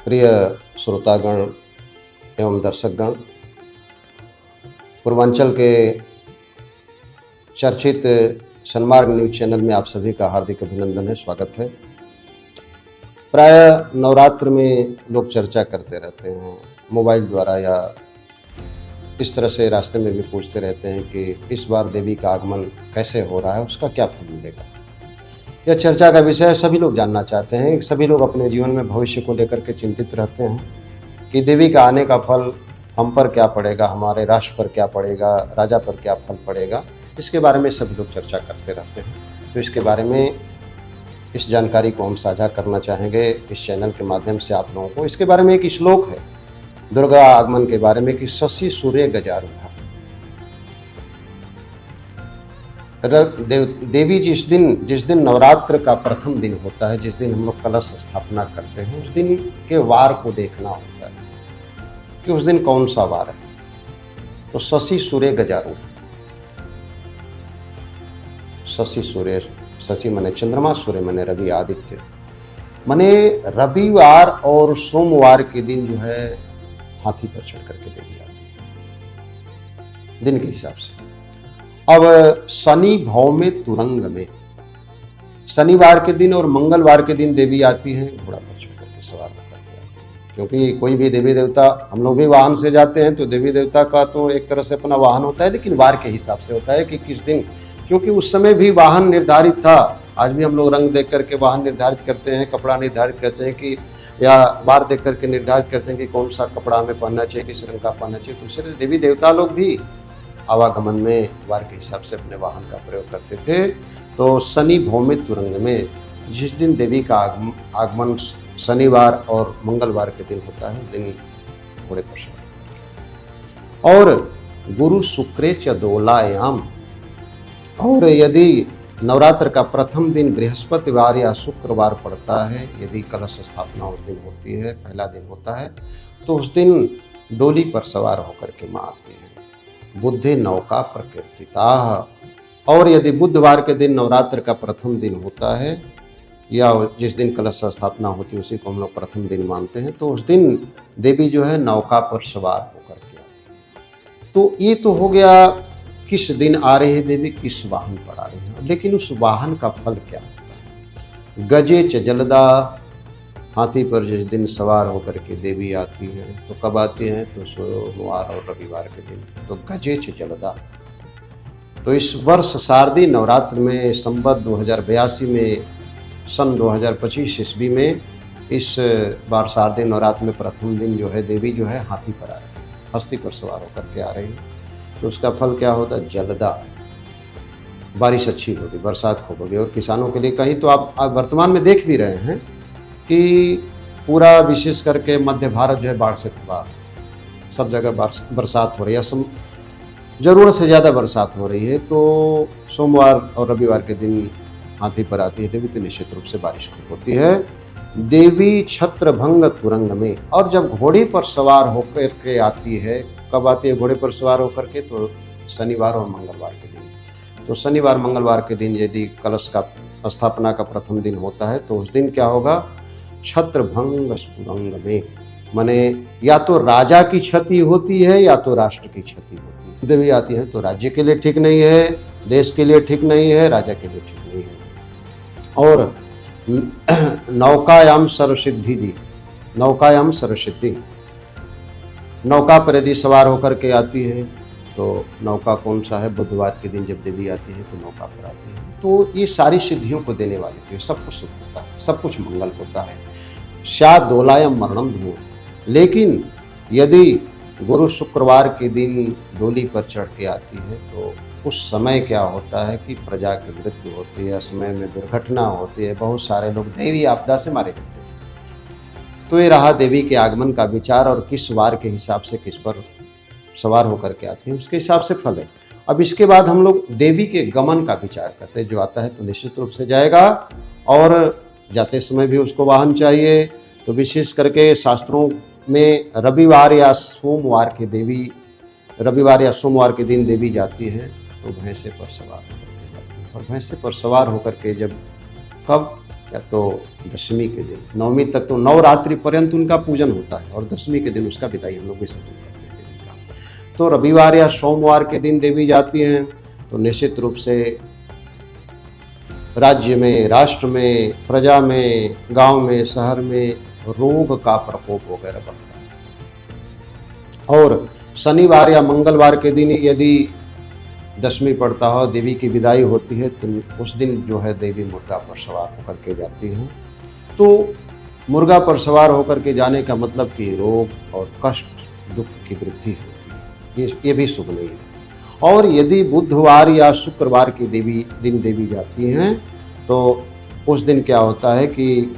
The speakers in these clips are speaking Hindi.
प्रिय श्रोतागण एवं दर्शकगण, पूर्वांचल के चर्चित सन्मार्ग न्यूज चैनल में आप सभी का हार्दिक अभिनंदन है, स्वागत है। प्राय नवरात्र में लोग चर्चा करते रहते हैं मोबाइल द्वारा या इस तरह से रास्ते में भी पूछते रहते हैं कि इस बार देवी का आगमन कैसे हो रहा है, उसका क्या फल मिलेगा। यह चर्चा का विषय सभी लोग जानना चाहते हैं। सभी लोग अपने जीवन में भविष्य को लेकर के चिंतित रहते हैं कि देवी का आने का फल हम पर क्या पड़ेगा, हमारे राष्ट्र पर क्या पड़ेगा, राजा पर क्या फल पड़ेगा। इसके बारे में सभी लोग चर्चा करते रहते हैं। तो इसके बारे में इस जानकारी को हम साझा करना चाहेंगे इस चैनल के माध्यम से आप लोगों को। इसके बारे में एक श्लोक है दुर्गा आगमन के बारे में कि शशि सूर्य गजारूढ़ा। देवी जिस दिन नवरात्र का प्रथम दिन होता है, जिस दिन हम लोग कलश स्थापना करते हैं, उस दिन के वार को देखना होता है कि उस दिन कौन सा वार है। तो शशि सूर्य गजारूढ़, शशि सूर्य, शशि माने चंद्रमा, सूर्य माने रवि आदित्य, माने रविवार और सोमवार के दिन जो है हाथी पर चढ़ करके देवी आती है दिन के हिसाब से। अब शनि भव में तुरंग में शनिवार के दिन और मंगलवार के दिन देवी आती है घोड़ा पर चढ़ करके, सवार होकर के आती है। क्योंकि कोई भी देवी देवता, हम लोग भी वाहन से जाते हैं तो देवी देवता का तो एक तरह से अपना वाहन होता है, लेकिन वार के हिसाब से होता है कि किस दिन, क्योंकि उस समय भी वाहन निर्धारित था। आज भी हम लोग रंग देख करके वाहन निर्धारित करते हैं, कपड़ा निर्धारित करते हैं कि या वार देख करके निर्धारित करते हैं कि कौन सा कपड़ा हमें पहनना चाहिए, किस रंग का पहनना चाहिए। तो इसलिए देवी देवता लोग भी आवागमन में वार के हिसाब से अपने वाहन का प्रयोग करते थे। तो शनि भौमिक तुरंग में जिस दिन देवी का आगमन शनिवार और मंगलवार के दिन होता है, दिन घोड़े पर सवार। और गुरु शुक्रे च दोलायाम, और यदि नवरात्र का प्रथम दिन बृहस्पतिवार या शुक्रवार पड़ता है, यदि कलश स्थापना उस दिन होती है, पहला दिन होता है, तो उस दिन डोली पर सवार होकर के माँ आती है। बुद्धे नौका प्रकीर्तिता। और यदि बुधवार के दिन नवरात्र का प्रथम दिन होता है या जिस दिन कलश स्थापना होती है उसी को हम लोग प्रथम दिन मानते हैं, तो उस दिन देवी जो है नौका पर सवार होकर के आती है। तो ये तो हो गया किस दिन आ रही है देवी, किस वाहन पर आ रही है। लेकिन उस वाहन का फल क्या होता है। गजे च जलदा, हाथी पर जिस दिन सवार होकर के देवी आती है, तो कब आती है, तो सोमवार और रविवार के दिन। तो गजे च जलदा, तो इस वर्ष शारदीय नवरात्र में संवत 2082 में सन 2025 ईस्वी में इस बार शारदीय नवरात्र में प्रथम दिन जो है देवी जो है हाथी पर आ रही है, हस्ती पर सवार होकर के आ रही है। तो उसका फल क्या होता है, जलदा, बारिश अच्छी होगी, बरसात खूब होगी। और किसानों के लिए कहीं तो आप वर्तमान में देख भी रहे हैं कि पूरा विशेष करके मध्य भारत जो है बाढ़ से तबाह, सब जगह बरसात हो रही है, ज़रूरत से ज़्यादा बरसात हो रही है। तो सोमवार और रविवार के दिन हाथी पर आती है देवी, तो निश्चित रूप से बारिश खूब होती है। देवी छत्रभंग तुरंग में, और जब घोड़े पर सवार होकर के आती है, कब आती है घोड़े पर सवार होकर के, तो शनिवार और मंगलवार के दिन। तो शनिवार मंगलवार के दिन यदि कलश का स्थापना का प्रथम दिन होता है, तो उस दिन क्या होगा, छत्रभंग सुरंग में, माने या तो राजा की क्षति होती है या तो राष्ट्र की क्षति होती है। देवी आती है तो राज्य के लिए ठीक नहीं है, देश के लिए ठीक नहीं है, राजा के लिए ठीक नहीं है। और नौकायाम सर्वसिद्धि दी, नौकायाम सर्वसिद्धि, नौका पर यदि सवार होकर के आती है, तो नौका कौन सा है, बुधवार के दिन जब देवी आती है तो नौका पर आती है। तो ये सारी सिद्धियों को देने वाली थी, सब कुछ शुभ होता है, सब कुछ मंगल होता है। शायद दोलायम मरणम धूम, लेकिन यदि गुरु शुक्रवार के दिन डोली पर चढ़ के आती है, तो उस समय क्या होता है कि प्रजा की मृत्यु होती है, समय में दुर्घटना होती है, बहुत सारे लोग दैवी आपदा से मारे जाते हैं। तो ये रहा देवी के आगमन का विचार, और किस वार के हिसाब से किस पर सवार होकर के आती है उसके हिसाब से फल है। अब इसके बाद हम लोग देवी के गमन का विचार करते हैं। जो आता है तो निश्चित रूप से जाएगा, और जाते समय भी उसको वाहन चाहिए। तो विशेष करके शास्त्रों में रविवार या सोमवार के दिन देवी जाती है, तो भैंसे पर सवार होकर के जाती है। और भैंसे पर सवार होकर के जब कब या तो दशमी के दिन, नवमी तक तो नवरात्रि पर्यंत उनका पूजन होता है और दशमी के दिन उसका विदाई हम लोग विसर्जन करते हैं देवी का। तो रविवार या सोमवार के दिन देवी जाती हैं तो निश्चित रूप से राज्य में, राष्ट्र में, प्रजा में, गांव में, शहर में रोग का प्रकोप वगैरह बढ़ता है। और शनिवार या मंगलवार के दिन यदि दशमी पड़ता हो, देवी की विदाई होती है, तो उस दिन जो है देवी मुर्गा पर सवार होकर के जाती हैं। तो मुर्गा पर सवार होकर के जाने का मतलब कि रोग और कष्ट, दुख की वृद्धि होती है, ये भी शुभ नहीं है। और यदि बुधवार या शुक्रवार की दिन देवी जाती हैं तो उस दिन क्या होता है कि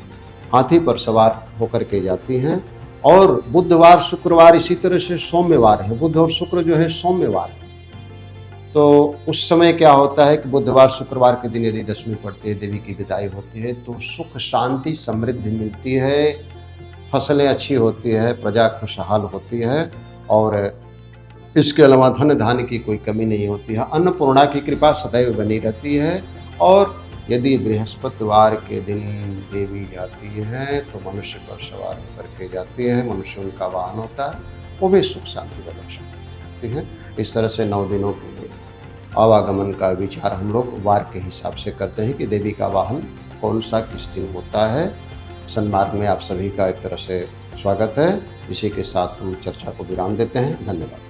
हाथी पर सवार होकर के जाती हैं। और बुधवार, शुक्रवार, इसी तरह से सोमवार है, बुध और शुक्र जो है सोमवार है। तो उस समय क्या होता है कि बुधवार, शुक्रवार के दिन यदि दशमी पड़ती है, देवी की विदाई होती है, तो सुख, शांति, समृद्धि मिलती है, फसलें अच्छी होती है, प्रजा खुशहाल होती है और इसके अलावा धन धान्य की कोई कमी नहीं होती है, अन्नपूर्णा की कृपा सदैव बनी रहती है। और यदि बृहस्पतिवार के दिन देवी जाती हैं तो मनुष्य पर सवार करके जाती है, मनुष्य उनका वाहन होता है, वो भी सुख शांति का दर्शन करती हैं। इस तरह से 9 दिनों के लिए आवागमन का विचार हम लोग वार के हिसाब से करते हैं कि देवी का वाहन कौन सा किस दिन होता है। सन्मार्ग में आप सभी का एक तरह से स्वागत है। इसी के साथ हम चर्चा को विराम देते हैं। धन्यवाद।